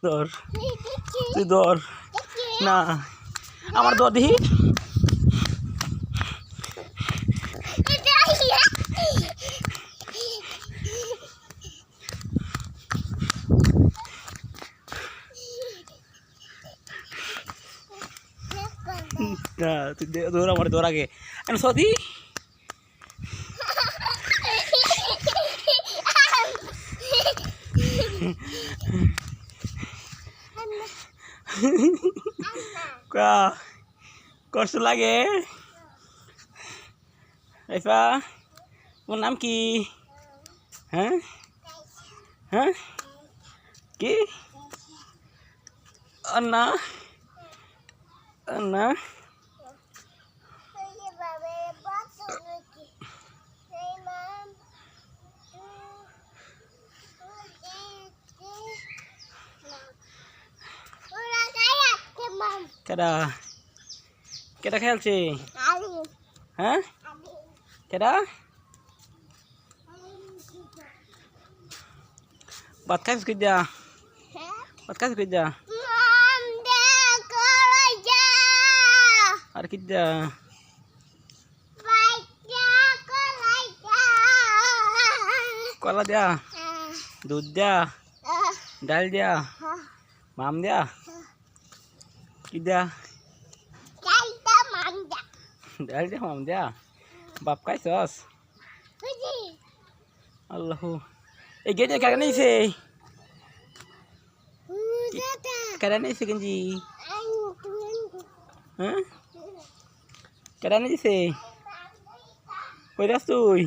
ধর তুই ধর না আমার ধর দেখি না তুই ধর আমার ধর আগে সদি কষ্ট লাগে আইফা তোমার নাম কি হ্যাঁ হ্যাঁ কি না না কেডা কেডা খেলছে হ্যাঁ কেডা ভাত খাইছ কই যা ভাত খাইছ কই যা আর কি যা কলা দিয়া দুধ দিয়া ডাল দিয়া মাম দিয়া কি দিয়া ডাল দিয়া মাম দিয়া বাপ খাইছস আল্লাহ এই গেটে কারা নিছে কারা নিছে গঞ্জি হ্যাঁ কারা নিছে কই যাস তুই